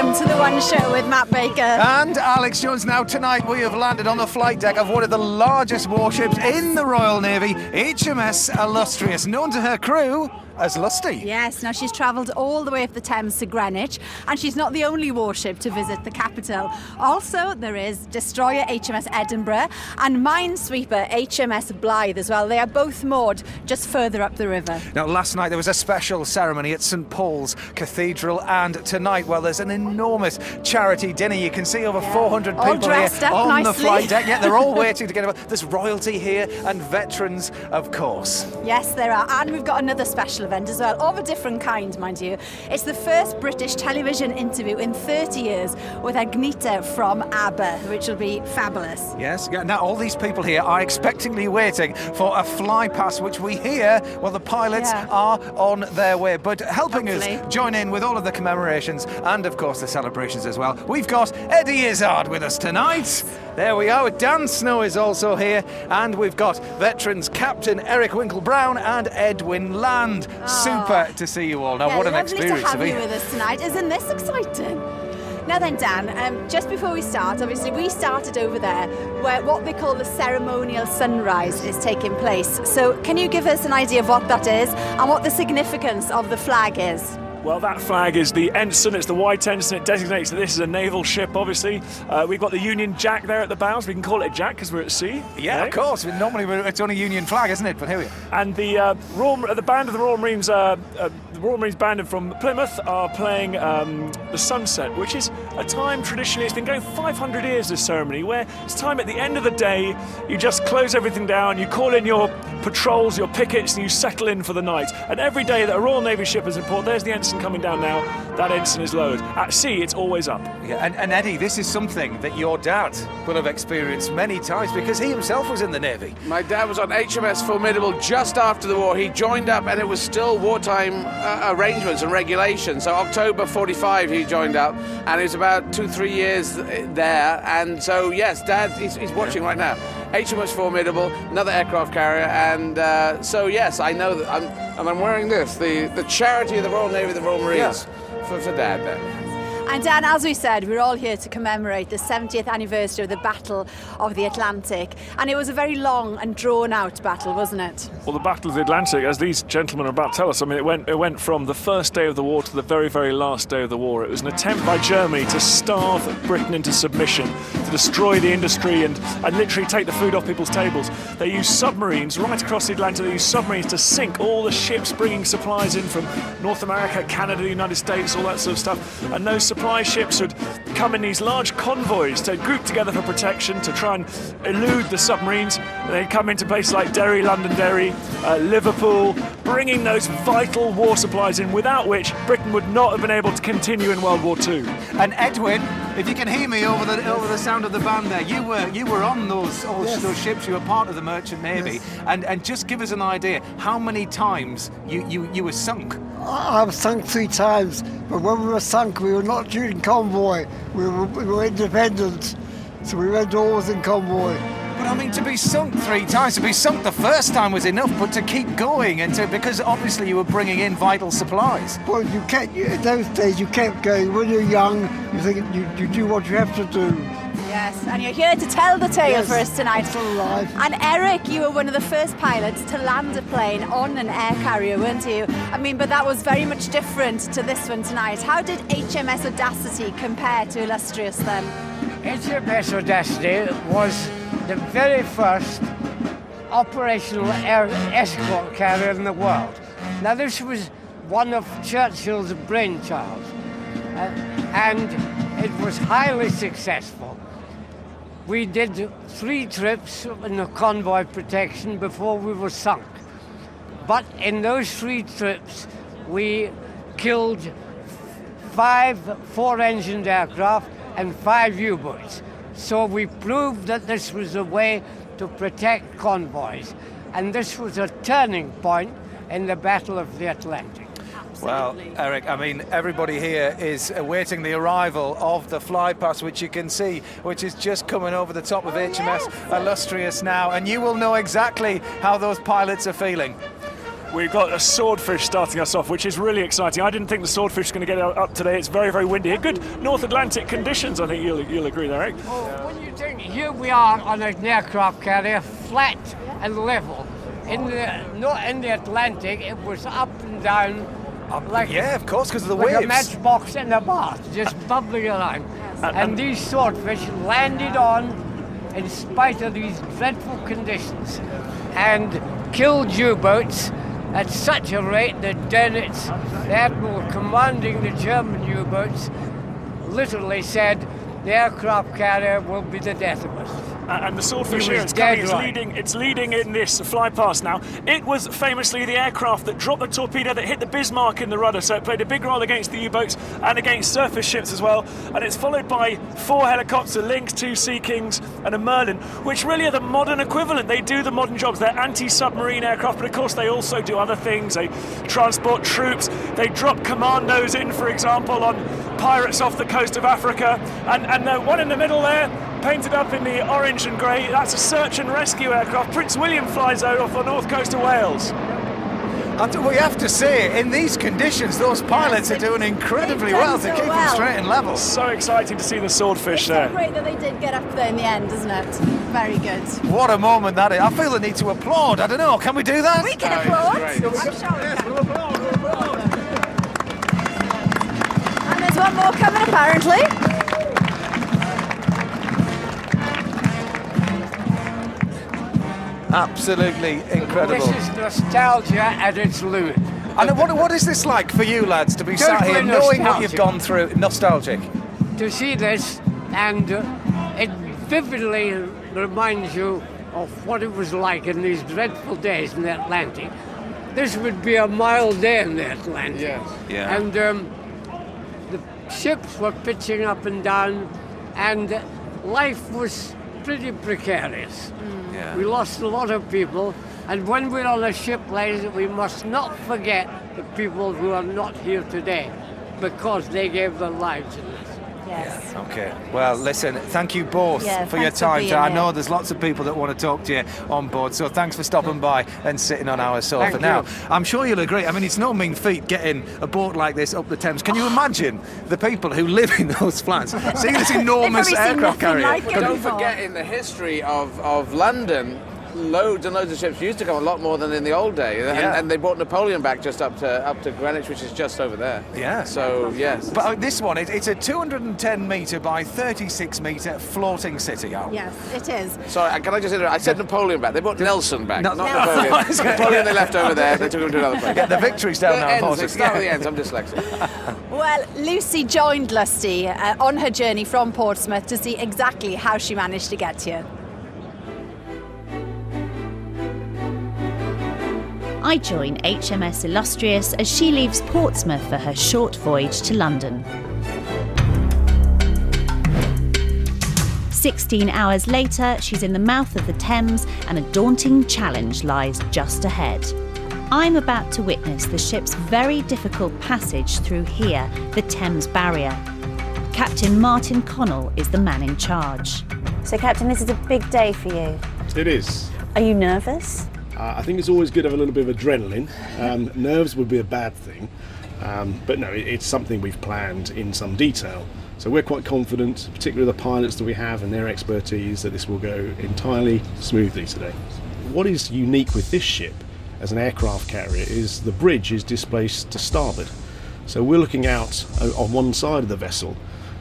welcome to The One Show with Matt Baker. And Alex Jones. Now tonight we have landed on the flight deck of one of the largest warships in the Royal Navy, HMS Illustrious, known to her crew as Lusty. Yes, now she's travelled all the way up the Thames to Greenwich, and she's not the only warship to visit the capital. Also, there is destroyer HMS Edinburgh and minesweeper HMS Blythe as well. They are both moored just further up the river. Now, last night there was a special ceremony at St Paul's Cathedral, and tonight, well, there's an enormous charity dinner. You can see over 400 all people here on nicely. the flight deck. Yeah, they're all waiting to get over. There's royalty here and veterans, of course. Yes, there are, and we've got another special event as well, of a different kind, mind you. It's the first British television interview in 30 years with Agnetha from ABBA, which will be fabulous. Yes, now all these people here are expectantly waiting for a fly pass, which we hear, well, the pilots are on their way. But helping us join in with all of the commemorations and, of course, the celebrations as well, we've got Eddie Izzard with us tonight. There we are. Dan Snow is also here, and we've got veterans Captain Eric Winkle-Brown and Edwin Land. Super to see you all. Now, what an experience to have you with us tonight. Isn't this exciting? Now then, Dan, just before we start, obviously we started over there where what they call the ceremonial sunrise is taking place. So can you give us an idea of what that is and what the significance of the flag is? Well, that flag is the ensign, it's the white ensign, it designates that this is a naval ship, obviously. We've got the Union Jack there at the bows, we can call it a Jack because we're at sea. Yeah, of course, normally it's only Union flag, isn't it? But here we are. And the band of the Royal Marines, the Royal Marines band from Plymouth are playing the Sunset, which is a time traditionally, it's been going 500 years, this ceremony, where it's time at the end of the day, you just close everything down, you call in your patrols, your pickets, and you settle in for the night. And every day that a Royal Navy ship is in port, there's the ensign coming down now, that ensign is lowered. At sea, it's always up. Yeah, and Eddie, this is something that your dad will have experienced many times because he himself was in the Navy. My dad was on HMS Formidable just after the war. He joined up and it was still wartime arrangements and regulations. So October 45 he joined up, and it was about 2-3 years there. And so yes, Dad, he's watching right now. HMS Formidable, another aircraft carrier, and so yes, I know that I'm wearing this, the charity of the Royal Navy, the Royal Marines, for Dad there. And Dan, as we said, we're all here to commemorate the 70th anniversary of the Battle of the Atlantic. And it was a very long and drawn-out battle, wasn't it? Well, the Battle of the Atlantic, as these gentlemen are about to tell us, I mean, it went from the first day of the war to the very, very last day of the war. It was an attempt by Germany to starve Britain into submission, to destroy the industry and literally take the food off people's tables. They used submarines right across the Atlantic. They used submarines to sink all the ships bringing supplies in from North America, Canada, the United States, all that sort of stuff. And those supply ships would come in these large convoys to group together for protection to try and elude the submarines. And they'd come into places like Derry, Londonderry, Liverpool, bringing those vital war supplies in, without which Britain would not have been able to continue in World War II. And Edwin, if you can hear me over the sound of the band there, you were on those ships. You were part of the Merchant Navy, and just give us an idea how many times you were sunk. I was sunk 3 times, but when we were sunk, we were not during convoy. We were independent, so we went always in convoy. But I mean, to be sunk 3 times, to be sunk the first time was enough, but to keep going, because obviously you were bringing in vital supplies. Well, in those days you kept going. When you're young, you think you do what you have to do. Yes, and you're here to tell the tale for us tonight. Still alive. And Eric, you were one of the first pilots to land a plane on an air carrier, weren't you? I mean, but that was very much different to this one tonight. How did HMS Audacity compare to Illustrious then? HMS Audacity was the very first operational air escort carrier in the world. Now, this was one of Churchill's brainchilds, and it was highly successful. We did 3 trips in the convoy protection before we were sunk. But in those 3 trips, we killed 5 4-engined aircraft and 5 U-boats. So we proved that this was a way to protect convoys. And this was a turning point in the Battle of the Atlantic. Well, Eric, I mean, everybody here is awaiting the arrival of the fly pass, which you can see, which is just coming over the top of HMS Illustrious now, and you will know exactly how those pilots are feeling. We've got a swordfish starting us off, which is really exciting. I didn't think the swordfish was going to get up today. It's very, very windy. Good North Atlantic conditions, I think you'll agree there, Eric. Well, when you think, here we are on an aircraft carrier, flat and level. Not in the Atlantic, it was up and down. Yeah, of course, because of the like waves. a matchbox in a bath, just bubbling around. And these swordfish landed on in spite of these dreadful conditions and killed U-boats at such a rate that Dönitz, the admiral commanding the German U-boats, literally said, the aircraft carrier will be the death of us. And the swordfish here, it's leading in this fly past now. It was famously the aircraft that dropped the torpedo that hit the Bismarck in the rudder, so it played a big role against the U-boats and against surface ships as well. And it's followed by 4 helicopters, a Lynx, 2 Sea Kings and a Merlin, which really are the modern equivalent. They do the modern jobs. They're anti-submarine aircraft, but of course they also do other things. They transport troops, they drop commandos in, for example, on pirates off the coast of Africa. And the one in the middle there, painted up in the orange and grey, that's a search and rescue aircraft. Prince William flies out off the north coast of Wales. And we have to say, in these conditions, those pilots are doing incredibly well to keep them straight and level. So exciting to see the swordfish there. It's so great that they did get up there in the end, isn't it? Very good. What a moment that is. I feel the need to applaud. I don't know, can we do that? We can applaud. Great. I'm sure we can. And there's one more coming, apparently. Absolutely incredible. This is nostalgia at its limit. And what is this like for you lads to be sat here knowing what you've gone through? Nostalgic. To see this, and it vividly reminds you of what it was like in these dreadful days in the Atlantic. This would be a mild day in the Atlantic. Yes. Yeah. And the ships were pitching up and down, and life was pretty precarious. Yeah. We lost a lot of people, and when we're on a ship like this, we must not forget the people who are not here today, because they gave their lives in this. Yes. Okay. Well, listen, thank you both for your time. I know there's lots of people that want to talk to you on board, so thanks for stopping by and sitting on our sofa. Thank now, you. I'm sure you'll agree, I mean, it's no mean feat getting a boat like this up the Thames. Can you imagine the people who live in those flats? See this enormous aircraft carrier. Like Don't forget, in the history of London, loads and loads of ships used to come a lot more than in the old day, and they brought Napoleon back just up to Greenwich, which is just over there. Yeah. So yes. But this one, it's a 210 metre by 36 metre floating city, Al. Yes, it is. Sorry, can I just interrupt? I said Napoleon back. They brought Nelson back, not Nelson. Napoleon. Napoleon they left over there. They took him to another place. Yeah, the victory's down now. Ends. They start with the ends. I'm dyslexic. Well, Lucy joined Lusty on her journey from Portsmouth to see exactly how she managed to get here. I join HMS Illustrious as she leaves Portsmouth for her short voyage to London. 16 hours later, she's in the mouth of the Thames and a daunting challenge lies just ahead. I'm about to witness the ship's very difficult passage through here, the Thames Barrier. Captain Martin Connell is the man in charge. So, Captain, this is a big day for you. It is. Are you nervous? I think it's always good to have a little bit of adrenaline. Nerves would be a bad thing, but no, it's something we've planned in some detail. So we're quite confident, particularly the pilots that we have and their expertise, that this will go entirely smoothly today. What is unique with this ship as an aircraft carrier is the bridge is displaced to starboard. So we're looking out on one side of the vessel.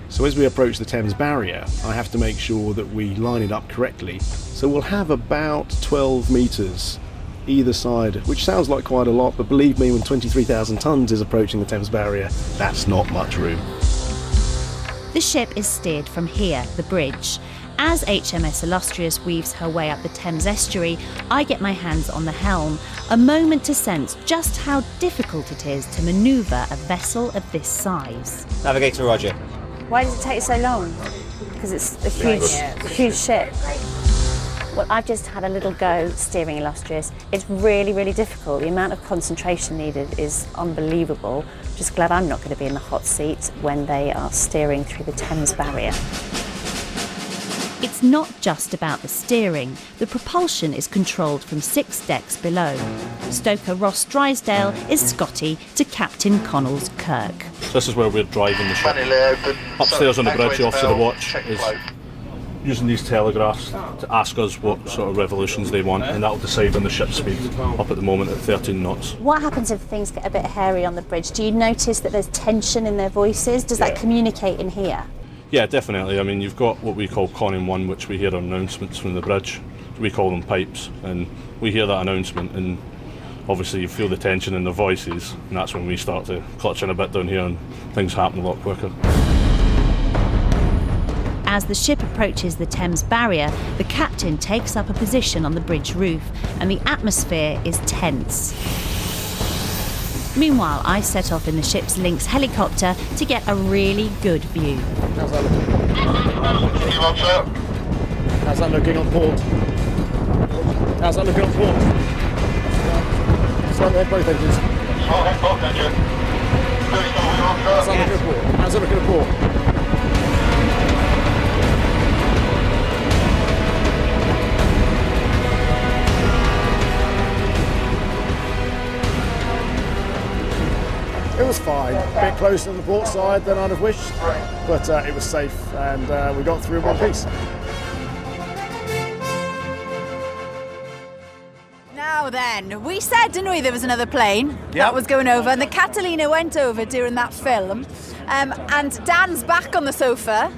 So as we approach the Thames Barrier, I have to make sure that we line it up correctly. So we'll have about 12 metres either side, which sounds like quite a lot, but believe me, when 23,000 tonnes is approaching the Thames Barrier, that's not much room. The ship is steered from here, the bridge. As HMS Illustrious weaves her way up the Thames estuary, I get my hands on the helm, a moment to sense just how difficult it is to manoeuvre a vessel of this size. Navigator Roger. Why does it take so long? Because it's a huge ship. Well, I've just had a little go steering Illustrious. It's really, really difficult. The amount of concentration needed is unbelievable. Just glad I'm not going to be in the hot seat when they are steering through the Thames Barrier. It's not just about the steering. The propulsion is controlled from 6 decks below. Stoker Ross Drysdale is Scotty to Captain Connell's Kirk. So this is where we're driving the ship. Upstairs on the bridge, off to the watch, is using these telegraphs to ask us what sort of revolutions they want, and that'll decide on the ship speed, up at the moment at 13 knots. What happens if things get a bit hairy on the bridge? Do you notice that there's tension in their voices? Does that communicate in here? Yeah, definitely. I mean, you've got what we call conning 1, which we hear announcements from the bridge. We call them pipes, and we hear that announcement, and obviously you feel the tension in their voices, and that's when we start to clutch in a bit down here and things happen a lot quicker. As the ship approaches the Thames barrier, the captain takes up a position on the bridge roof, and the atmosphere is tense. Meanwhile, I set off in the ship's Lynx helicopter to get a really good view. How's that looking? How's that looking on port? How's that looking on port? Start there, both engines. How's that looking at port? How's that looking at port? It was fine. A bit closer on the port side than I'd have wished, but it was safe, and we got through in one piece. Now then, we said, didn't we, there was another plane that was going over, and the Catalina went over during that film, and Dan's back on the sofa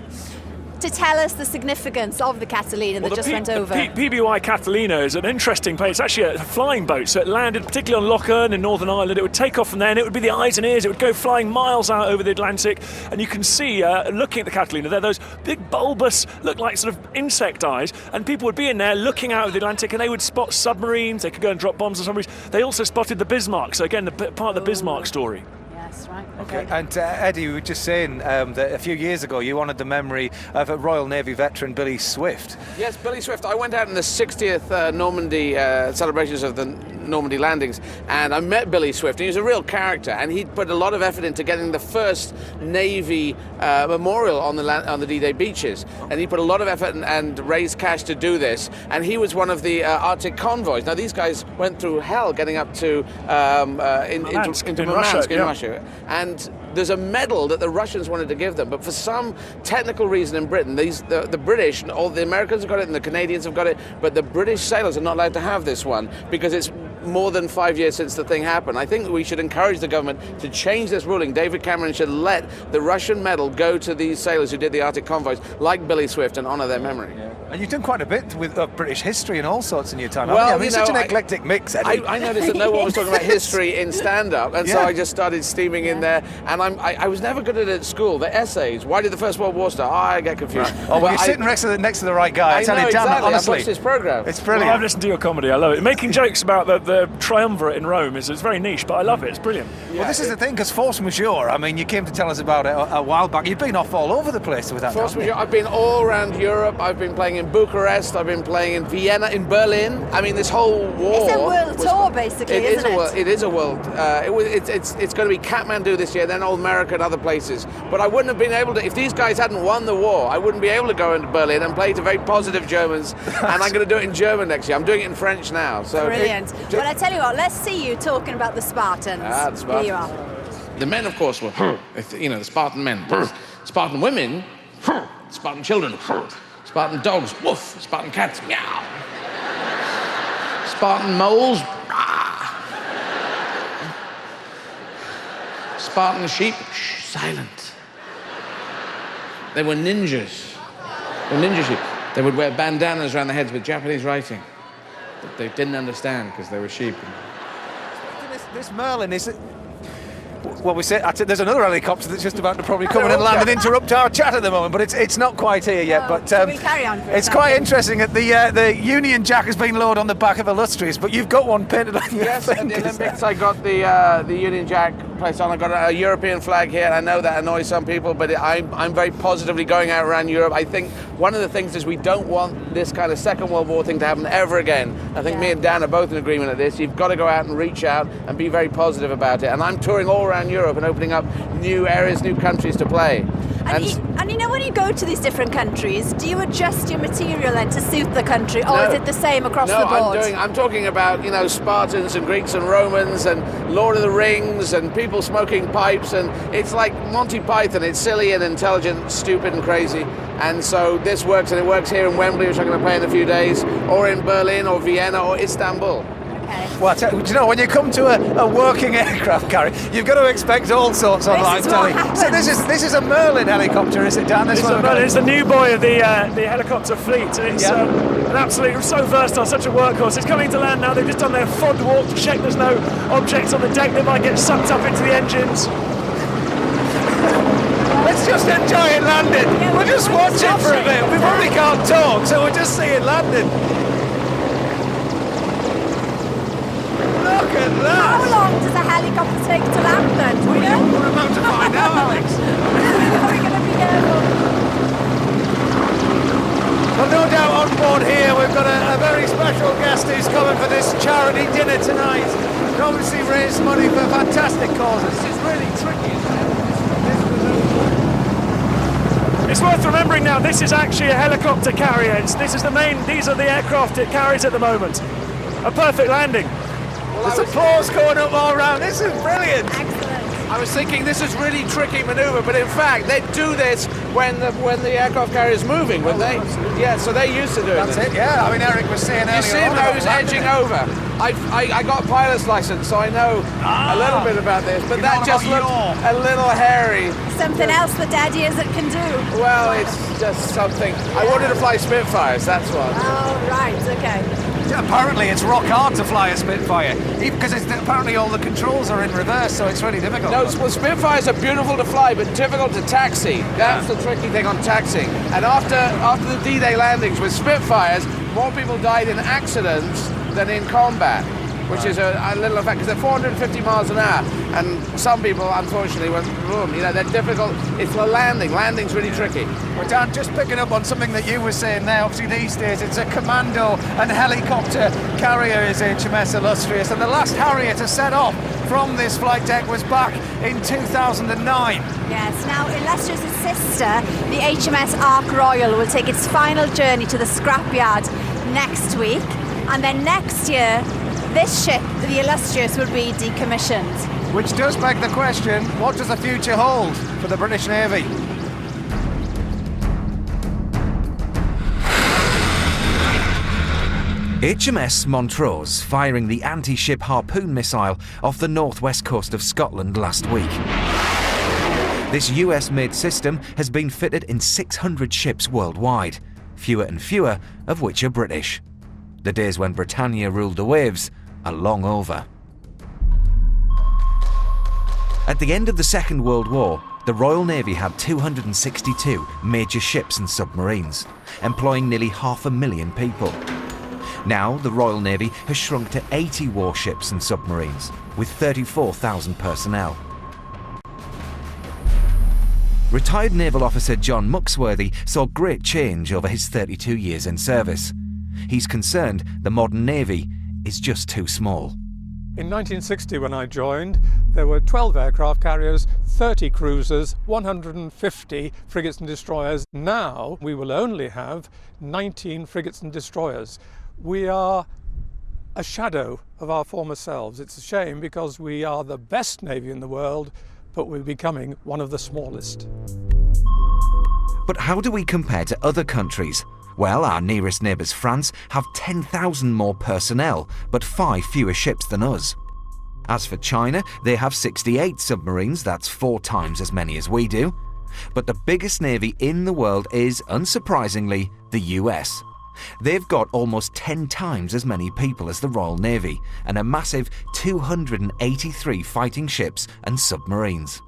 to tell us the significance of the Catalina that just went over. The PBY Catalina is an interesting plane. It's actually a flying boat, so it landed particularly on Loch Earn in Northern Ireland. It would take off from there, and it would be the eyes and ears. It would go flying miles out over the Atlantic, and you can see, looking at the Catalina, there are those big bulbous, look like sort of insect eyes, and people would be in there looking out of the Atlantic, and they would spot submarines. They could go and drop bombs on submarines. They also spotted the Bismarck, so again, part of the Bismarck story. Yes, right. Okay. And Eddie, we were just saying that a few years ago you honoured the memory of a Royal Navy veteran, Billy Swift. Yes, Billy Swift. I went out in the 60th Normandy celebrations of the Normandy landings, and I met Billy Swift. And he was a real character, and he'd put a lot of effort into getting the first Navy memorial on the D-Day beaches. And he put a lot of effort and raised cash to do this. And he was one of the Arctic convoys. Now, these guys went through hell getting up to into Murmansk in Russia. And there's a medal that the Russians wanted to give them, but for some technical reason in Britain, the British, all the Americans have got it and the Canadians have got it, but the British sailors are not allowed to have this one because it's more than 5 years since the thing happened. I think we should encourage the government to change this ruling. David Cameron should let the Russian medal go to these sailors who did the Arctic convoys, like Billy Swift, and honour their memory. Yeah. And you've done quite a bit with British history and all sorts in your time. Well, I mean, such an eclectic mix, Eddie. I noticed that no one was talking about history in stand-up, and so I just started steaming in there. And I was never good at it at school. The essays, why did the First World War start? I get confused. Right. Oh, well, you're sitting next to the right guy. I tell you, exactly. honestly, I've watched this programme. It's brilliant. Well, I've listened to your comedy. I love it. Making jokes about the triumvirate in Rome is very niche, but I love it. It's brilliant. Well, this is the thing, because force majeure, I mean, you came to tell us about it a while back. You've been off all over the place with that. Force majeure. I've been all around Europe. I've been playing in Bucharest. I've been playing in Vienna, in Berlin. I mean, this whole war. It's a world tour, basically, isn't it? It is a world. It's going to be Kathmandu this year, then Old America and other places. But I wouldn't have been able to, if these guys hadn't won the war, I wouldn't be able to go into Berlin and play to very positive Germans. And I'm going to do it in German next year. I'm doing it in French now. So brilliant. Well, I tell you what, let's see you talking about the Spartans. The Spartans. Here you are. The men, of course, were, the Spartan men. Spartan women, Spartan children. Spartan dogs, woof. Spartan cats, meow. Spartan moles, rah. Spartan sheep, shh, silent. They were ninjas. They were ninja sheep. They would wear bandanas around their heads with Japanese writing that they didn't understand because they were sheep. This Merlin is. Well, we said there's another helicopter that's just about to probably come in and land and interrupt our chat at the moment, but it's not quite here yet. But we'll carry on. It's quite interesting that the Union Jack has been lowered on the back of Illustrious, but you've got one painted on your Yes, at the Olympics I got the Union Jack placed on. I got a European flag here. I know that annoys some people, but I'm very positively going out around Europe. I think one of the things is we don't want this kind of Second World War thing to happen ever again. I think me and Dan are both in agreement at this. You've got to go out and reach out and be very positive about it. And I'm touring all around Europe and opening up new areas, new countries to play. And you know, when you go to these different countries, do you adjust your material then to suit the country, or is it the same across the board? I'm talking about, you know, Spartans and Greeks and Romans and Lord of the Rings and people smoking pipes, and it's like Monty Python. It's silly and intelligent, stupid and crazy. And so this works, and it works here in Wembley, which I'm going to play in a few days, or in Berlin or Vienna or Istanbul. Well, do you know, when you come to a working aircraft carrier, you've got to expect all sorts on live telly. So this is a Merlin helicopter, is it, Dan? It's a Merlin. It's the new boy of the helicopter fleet. It's an absolutely so versatile, such a workhorse. It's coming to land now. They've just done their FOD walk to check there's no objects on the deck that might get sucked up into the engines. Let's just enjoy it landing. Yeah, we'll just watch it for a bit. We probably can't talk, so we'll just see it landing. Look at that! How long does a helicopter take to land then? Do we know? We're about to find out, Alex. Are we going to be careful? Well, no doubt on board here we've got a very special guest who's coming for this charity dinner tonight. And obviously raise money for fantastic causes. It's really tricky, isn't it? It's worth remembering now, this is actually a helicopter carrier. These are the aircraft it carries at the moment. A perfect landing. There's applause going up all around. This is brilliant. Excellent. I was thinking this is really tricky manoeuvre, but in fact they do this when the aircraft carrier is moving, wouldn't they? Yeah, so they're used to doing That's this. it, yeah. I mean, Eric was saying earlier. You see how he's edging over. I got a pilot's license, so I know a little bit about this, but that just looked a little hairy. Something else that Eddie Izzard can do. Well, it's just something. I wanted to fly Spitfires, that's what. Oh, right, okay. Yeah, apparently it's rock hard to fly a Spitfire, because apparently all the controls are in reverse, so it's really difficult. No, well, Spitfires are beautiful to fly, but difficult to taxi. That's the tricky thing on taxiing. And after the D-Day landings with Spitfires, more people died in accidents than in combat, which is a little effect, because they're 450 miles an hour, and some people, unfortunately, went boom. You know, they're difficult. It's the landing. Landing's really tricky. Well, Dan, just picking up on something that you were saying there, obviously these days it's a commando and helicopter carrier is HMS Illustrious, and the last Harrier to set off from this flight deck was back in 2009. Yes, now Illustrious' sister, the HMS Ark Royal, will take its final journey to the scrapyard next week, and then next year this ship, the Illustrious, will be decommissioned. Which does beg the question, what does the future hold for the British Navy? HMS Montrose firing the anti-ship Harpoon missile off the northwest coast of Scotland last week. This US-made system has been fitted in 600 ships worldwide, fewer and fewer of which are British. The days when Britannia ruled the waves are long over. At the end of the Second World War, the Royal Navy had 262 major ships and submarines, employing nearly 500,000 people. Now, the Royal Navy has shrunk to 80 warships and submarines, with 34,000 personnel. Retired naval officer John Muxworthy saw great change over his 32 years in service. He's concerned the modern Navy is just too small. In 1960, when I joined, there were 12 aircraft carriers, 30 cruisers, 150 frigates and destroyers. Now we will only have 19 frigates and destroyers. We are a shadow of our former selves. It's a shame because we are the best Navy in the world, but we're becoming one of the smallest. But how do we compare to other countries? Well, our nearest neighbours, France, have 10,000 more personnel, but 5 fewer ships than us. As for China, they have 68 submarines, that's 4 times as many as we do. But the biggest navy in the world is, unsurprisingly, the US. They've got almost 10 times as many people as the Royal Navy, and a massive 283 fighting ships and submarines.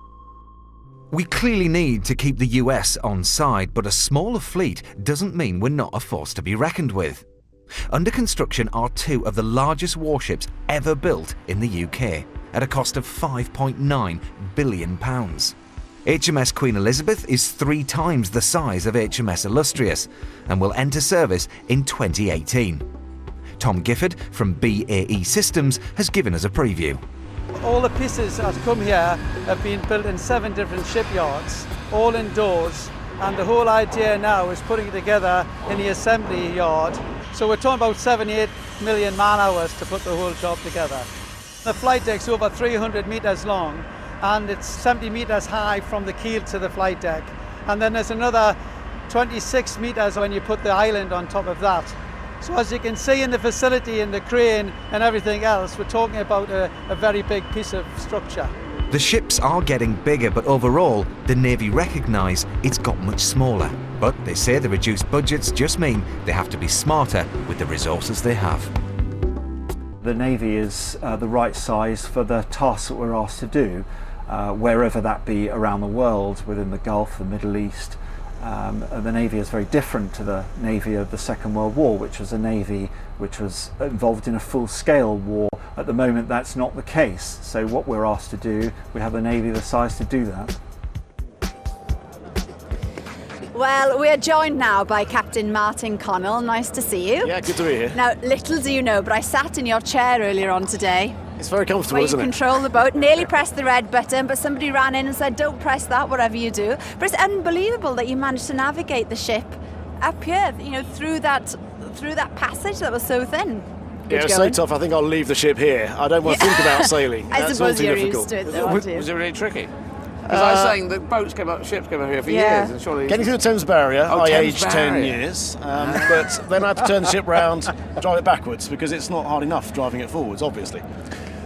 We clearly need to keep the US on side, but a smaller fleet doesn't mean we're not a force to be reckoned with. Under construction are 2 of the largest warships ever built in the UK, at a cost of £5.9 billion. HMS Queen Elizabeth is 3 times the size of HMS Illustrious and will enter service in 2018. Tom Gifford from BAE Systems has given us a preview. All the pieces that come here have been built in 7 different shipyards, all indoors, and the whole idea now is putting it together in the assembly yard. So we're talking about 78 million man-hours to put the whole job together. The flight deck's over 300 metres long, and it's 70 metres high from the keel to the flight deck. And then there's another 26 metres when you put the island on top of that. So as you can see in the facility and the crane and everything else, we're talking about a very big piece of structure. The ships are getting bigger, but overall, the Navy recognise it's got much smaller. But they say the reduced budgets just mean they have to be smarter with the resources they have. The Navy is the right size for the tasks that we're asked to do, wherever that be around the world, within the Gulf, the Middle East. The Navy is very different to the Navy of the Second World War, which was a Navy which was involved in a full-scale war. At the moment, that's not the case. So what we're asked to do, we have a Navy the size to do that. Well, we're joined now by Captain Martin Connell. Nice to see you. Yeah, good to be here. Now, little do you know, but I sat in your chair earlier on today. It's very comfortable, where isn't you it? control the boat, nearly pressed the red button, but somebody ran in and said, don't press that, whatever you do. But it's unbelievable that you managed to navigate the ship up here, you know, through that passage that was so thin. Yeah, it was so tough, I think I'll leave the ship here. I don't want to think about sailing. I That's suppose all too you're difficult. used to it, though, aren't you? Was it really tricky? Because I was saying that ships came up here for years, and surely Getting through the Thames barrier, I Thames aged barrier. 10 years, but then I had to turn the ship round, drive it backwards, because it's not hard enough driving it forwards, obviously.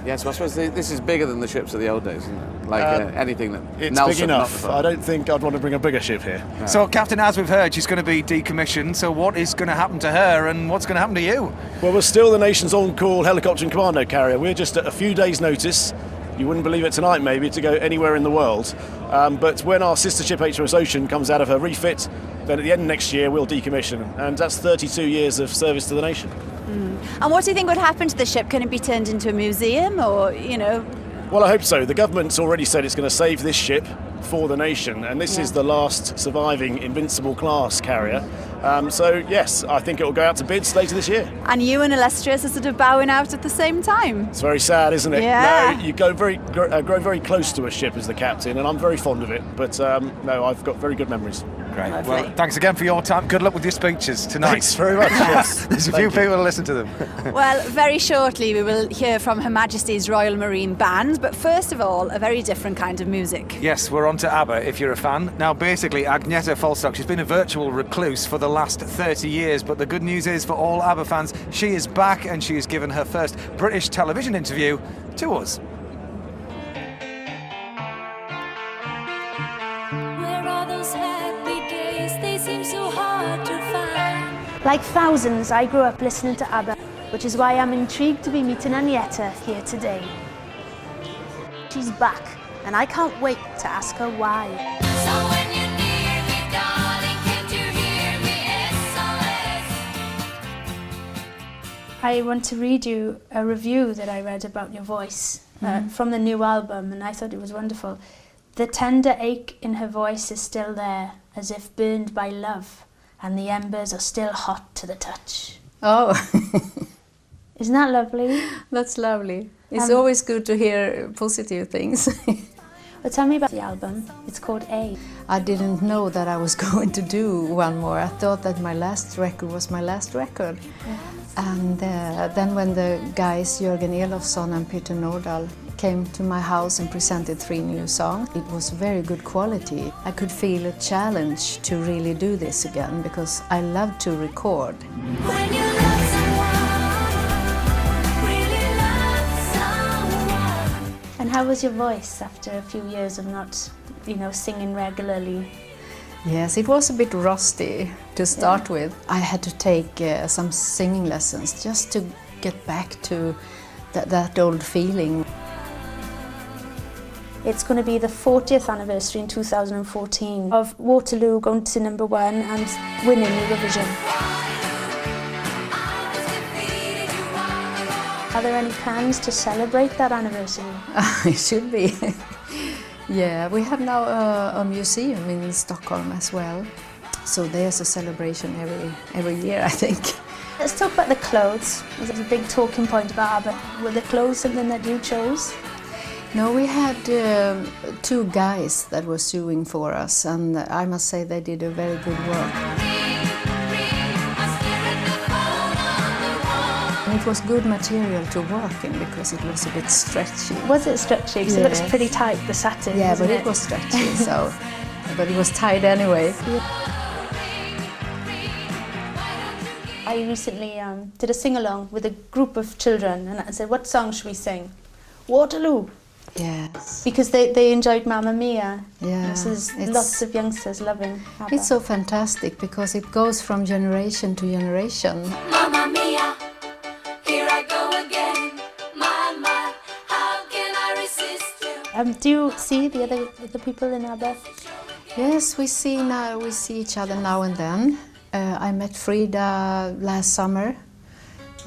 Yes, I suppose this is bigger than the ships of the old days, isn't it? Like anything that It's Nelson big enough. not I don't think I'd want to bring a bigger ship here. No. So, Captain, as we've heard, she's going to be decommissioned. So what is going to happen to her and what's going to happen to you? Well, we're still the nation's on-call helicopter and commando carrier. We're just at a few days' notice. You wouldn't believe it tonight, maybe, to go anywhere in the world. But when our sister ship HMS Ocean comes out of her refit, then at the end of next year we'll decommission. And that's 32 years of service to the nation. And what do you think would happen to the ship? Can it be turned into a museum or, you know? Well, I hope so. The government's already said it's going to save this ship for the nation, and this is the last surviving Invincible class carrier. So, yes, I think it will go out to bids later this year. And you and Illustrious are sort of bowing out at the same time. It's very sad, isn't it? Yeah. No, you grow very close to a ship as the captain, and I'm very fond of it. But no, I've got very good memories. Great. Lovely. Well, thanks again for your time. Good luck with your speeches tonight. Thanks very much. Yes. There's a few people to listen to them. Well, very shortly we will hear from Her Majesty's Royal Marine Band, but first of all, a very different kind of music. Yes, we're on to ABBA, if you're a fan. Now, basically, Agnetha Faltskög, she's been a virtual recluse for the last 30 years, but the good news is for all ABBA fans, she is back and she has given her first British television interview to us. Where are those happy days? They seem so hard to find. Like thousands, I grew up listening to ABBA, which is why I'm intrigued to be meeting Agnetha here today. She's back, and I can't wait to ask her why. So when you're near me, darling, can't you hear me? SOS. I want to read you a review that I read about your voice from the new album, and I thought it was wonderful. The tender ache in her voice is still there, as if burned by love, and the embers are still hot to the touch. Oh, Isn't that lovely? that's lovely. It's always good to hear positive things. Well, tell me about the album. It's called A. I didn't know that I was going to do one more. I thought that my last record was my last record. And then when the guys Jörgen Elofsson and Peter Nordahl came to my house and presented 3 new songs, it was very good quality. I could feel a challenge to really do this again because I love to record. When you love someone, really love someone. And how was your voice after a few years of not, singing regularly? Yes, it was a bit rusty to start with. I had to take some singing lessons just to get back to that old feeling. It's going to be the 40th anniversary in 2014 of Waterloo going to #1 and winning Eurovision. Are there any plans to celebrate that anniversary? It should be. Yeah, we have now a museum in Stockholm as well. So there's a celebration every year, I think. Let's talk about the clothes. There's a big talking point about ABBA. Were the clothes something that you chose? No, we had 2 guys that were sewing for us, and I must say they did a very good work. And it was good material to work in because it was a bit stretchy. Was it stretchy? Because it looks pretty tight, the satin. Yeah, but it was stretchy, so, but it was tight anyway. I recently did a sing-along with a group of children, and I said, what song should we sing? Waterloo. Yes. Because they enjoyed Mamma Mia. Yeah. So there's lots of youngsters loving ABBA. It's so fantastic because it goes from generation to generation. Mamma Mia, here I go again. My, how can I resist you? Do you see the other people in ABBA? Yes, we see each other now and then. I met Frida last summer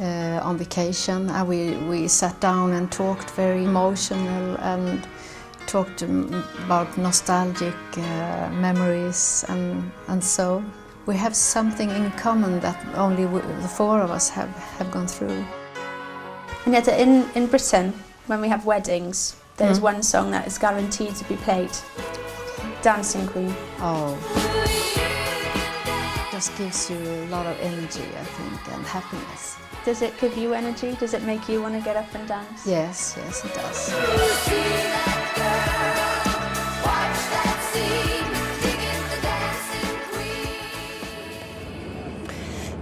on vacation, and we sat down and talked very emotional and talked about nostalgic memories, and so we have something in common that only the 4 of us have gone through. And yet in Britain, when we have weddings, there's one song that is guaranteed to be played. Dancing Queen. Oh. Just gives you a lot of energy, I think, and happiness. Does it give you energy? Does it make you want to get up and dance? Yes, it does.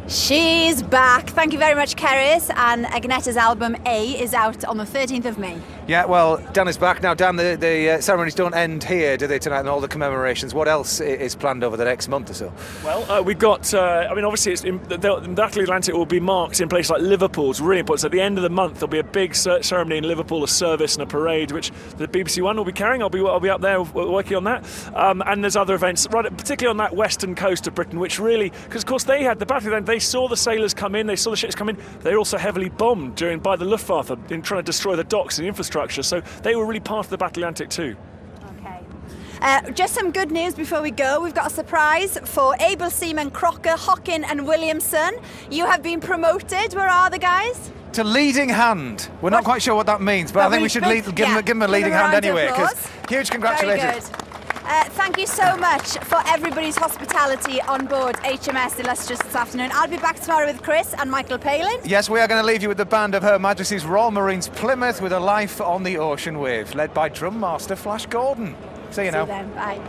She's back. Thank you very much, Keris. And Agnetha's album A is out on the 13th of May. Yeah, well, Dan is back now. Dan, the ceremonies don't end here, do they, tonight, and all the commemorations? What else is planned over the next month or so? Well, we've got, obviously, the Atlantic will be marked in places like Liverpool. It's really important. So at the end of the month, there'll be a big ceremony in Liverpool, a service and a parade, which the BBC One will be carrying. I'll be up there working on that. And there's other events, right, particularly on that western coast of Britain, which really, because of course they had the Battle of the Atlantic, they saw the sailors come in, they saw the ships come in. They were also heavily bombed by the Luftwaffe in trying to destroy the docks and the infrastructure. So they were really part of the Battle of the Atlantic too. Okay. Just some good news before we go. We've got a surprise for able seamen Crocker, Hockin and Williamson. You have been promoted. Where are the guys? To leading hand. We're not quite sure what that means, but I think we should give them a leading hand anyway. Huge congratulations. Thank you so much for everybody's hospitality on board HMS Illustrious this afternoon. I'll be back tomorrow with Chris and Michael Palin. Yes, we are going to leave you with the band of Her Majesty's Royal Marines Plymouth with A Life on the Ocean Wave, led by Drum Master Flash Gordon. See you now. See you then. Bye.